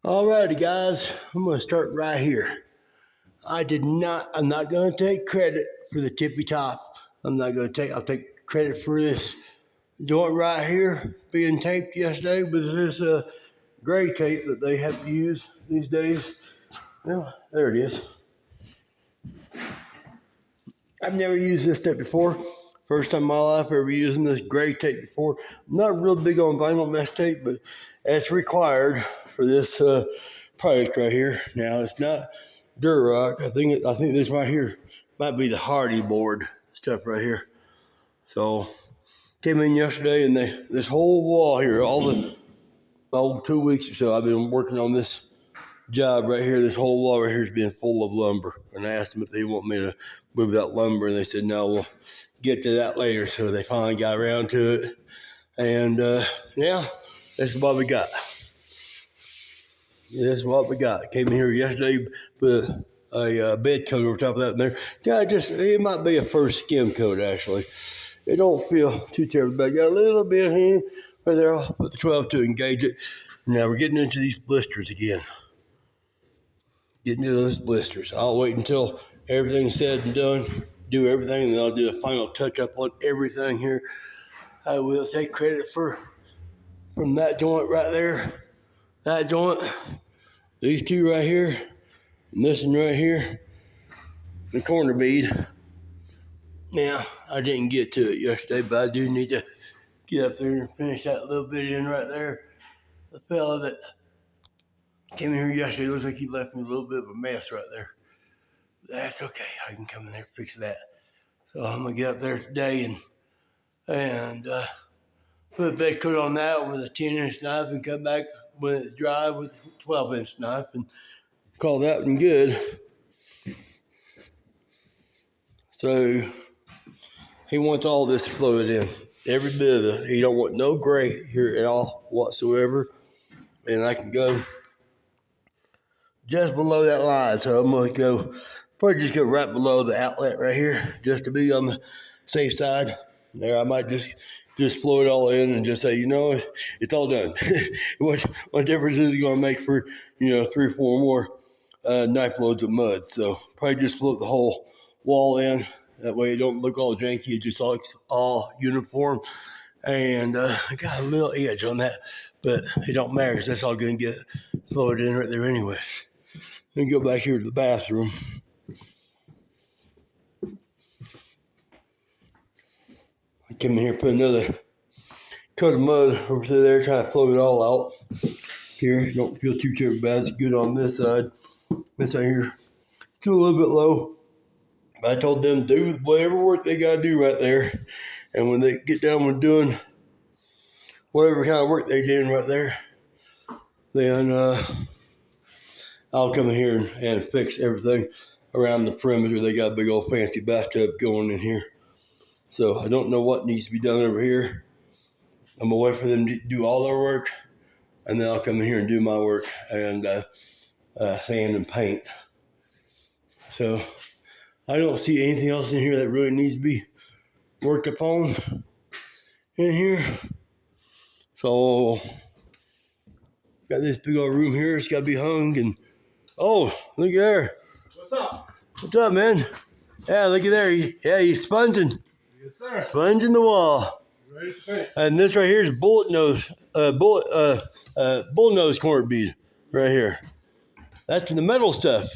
Alrighty, guys, I'm going to start right here. I'm not going to take credit for the tippy top. I'll take credit for this joint right here being taped yesterday with this gray tape that they have to use these days. Well, there it is. I've never used this tape before. First time in my life ever using this gray tape before. I'm not real big on vinyl mesh tape, but it's required for this product right here. Now it's not Durock. I think this right here might be the Hardy board stuff right here. So came in yesterday and this whole wall here, all 2 weeks or so, I've been working on this job right here. This whole wall right here has been full of lumber. And I asked them if they want me to move that lumber, and they said no, we'll get to that later. So they finally got around to it. And yeah, this is what we got. This is what we got. Came in here yesterday, put a bed coat over top of that in there. Yeah, it might be a first skim coat actually. It don't feel too terrible bad. Got a little bit here right there. I'll put the 12 to engage it. Now we're getting into these blisters again. Getting into those blisters. I'll wait until everything's said and done, do everything, and then I'll do a final touch up on everything here. I will take credit from that joint right there, that joint, these two right here, and this one right here, the corner bead. Now, I didn't get to it yesterday, but I do need to get up there and finish that little bit in right there. The fella that came in here yesterday, looks like he left me a little bit of a mess right there. That's okay. I can come in there and fix that. So I'm gonna get up there today and put a bed coat on that with a 10-inch knife and come back when it's dry with a 12-inch knife and call that one good. So he wants all this fluid in, every bit of it. He don't want no gray here at all whatsoever. And I can go just below that line. So I'm going to probably just go right below the outlet right here, just to be on the safe side. There, I might just flow it all in and just say, it's all done. what difference is it going to make for, 3 or 4 more knife loads of mud? So probably just float the whole wall in. That way it don't look all janky. It just looks all uniform. And I got a little edge on that, but it don't matter because that's all going to get floated in right there anyways. Let me go back here to the bathroom. I came in here and put another coat of mud over to there, trying to float it all out. Here, don't feel too terribly bad. It's good on this side. This side here, it's still a little bit low. But I told them to do whatever work they got to do right there. And when they get down with doing whatever kind of work they're doing right there, then I'll come in here and fix everything around the perimeter. They got a big old fancy bathtub going in here. So I don't know what needs to be done over here. I'm going to wait for them to do all their work, and then I'll come in here and do my work and sand and paint. So I don't see anything else in here that really needs to be worked upon in here. So got this big old room here. It's got to be hung. And oh, look there. What's up? What's up, man? Yeah, look at there. He's sponging. Yes, sir. Sponging the wall. Ready to paint. And this right here is bullet nose corner bead right here. That's the metal stuff.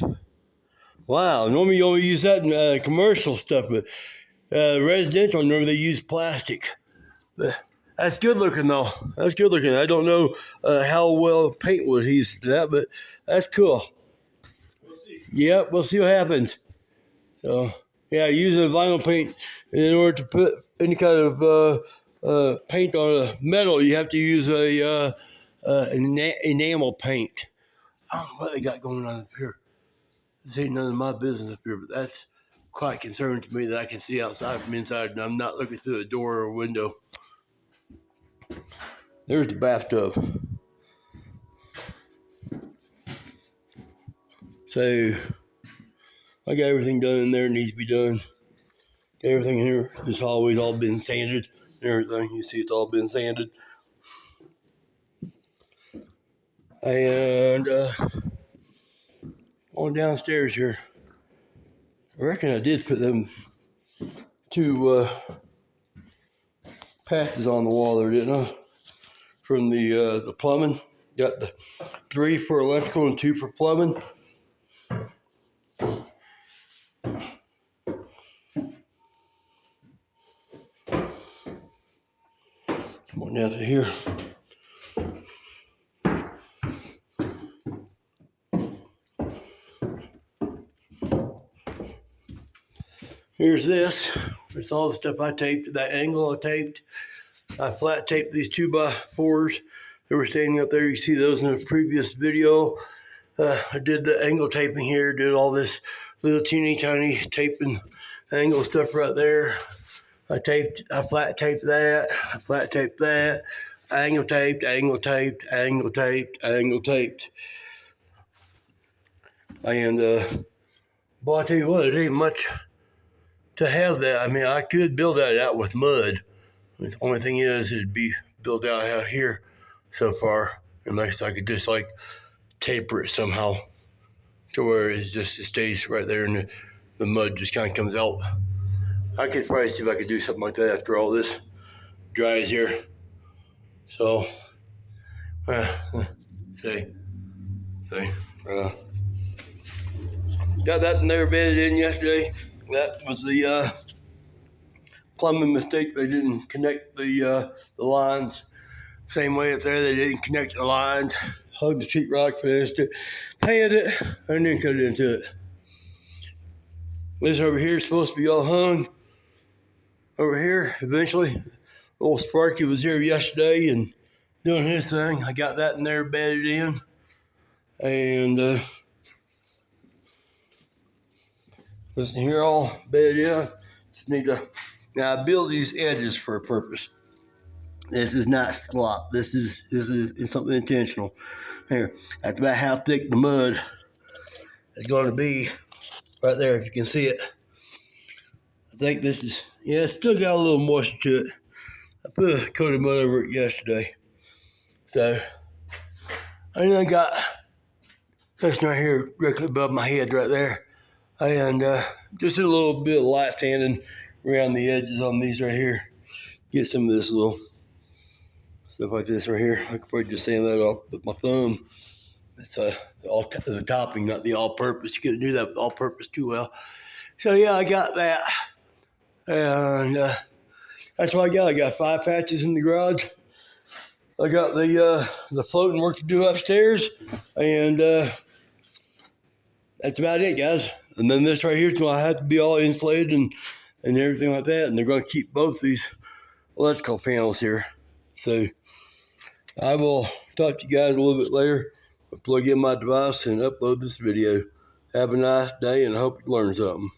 Wow. Normally you only use that in commercial stuff, but residential, normally they use plastic. That's good looking though. That's good looking. I don't know how well paint would adhere to that, but that's cool. We'll see. Yep, we'll see what happens. So yeah, using a vinyl paint in order to put any kind of paint on a metal, you have to use an enamel paint. I don't know what they got going on up here. This ain't none of my business up here, but that's quite concerning to me that I can see outside from inside and I'm not looking through a door or a window. There's the bathtub. So I got everything done in there, needs to be done. Got everything here. It's always all been sanded and everything. You see it's all been sanded. And on downstairs here, I reckon I did put them two patches on the wall there, didn't I? From the plumbing. Got the 3 for electrical and 2 for plumbing. Come on down to here. Here's this. It's all the stuff I taped. That angle I taped. I flat taped these 2x4s that were standing up there. You see those in the previous video. I did the angle taping here. Did all this little teeny tiny taping angle stuff right there. I flat taped that. I flat taped that. Angle taped, angle taped, angle taped, angle taped. And boy, I tell you what, it ain't much to have that. I mean, I could build that out with mud. The only thing is, it'd be built out here so far, unless I could just like taper it somehow to where it stays right there, and the mud just kind of comes out. I could probably see if I could do something like that after all this dries here. So, got that in there bedded in yesterday. That was the plumbing mistake. They didn't connect the lines. Same way up there, they didn't connect the lines. Hugged the sheetrock, finished it, painted it, and then cut it into it. This over here is supposed to be all hung. Over here, eventually, old Sparky was here yesterday and doing his thing. I got that in there bedded in, and listen here, all bedded in. Just need to now I build these edges for a purpose. This is not slop. This is something intentional. Here, that's about how thick the mud is going to be right there, if you can see it. I think this is, yeah, it's still got a little moisture to it. I put a coat of mud over it yesterday. So, I then got this right here directly above my head right there. And just a little bit of light sanding around the edges on these right here. Get some of this little stuff like this right here. I could probably just sand that off with my thumb. It's the topping, not the all-purpose. You couldn't do that with all-purpose too well. So yeah, I got that. And that's what I got. I got 5 patches in the garage. I got the floating work to do upstairs. And that's about it, guys. And then this right here is going to have to be all insulated and everything like that. And they're going to keep both these electrical panels here. So I will talk to you guys a little bit later. I'll plug in my device and upload this video. Have a nice day, and I hope you learned something.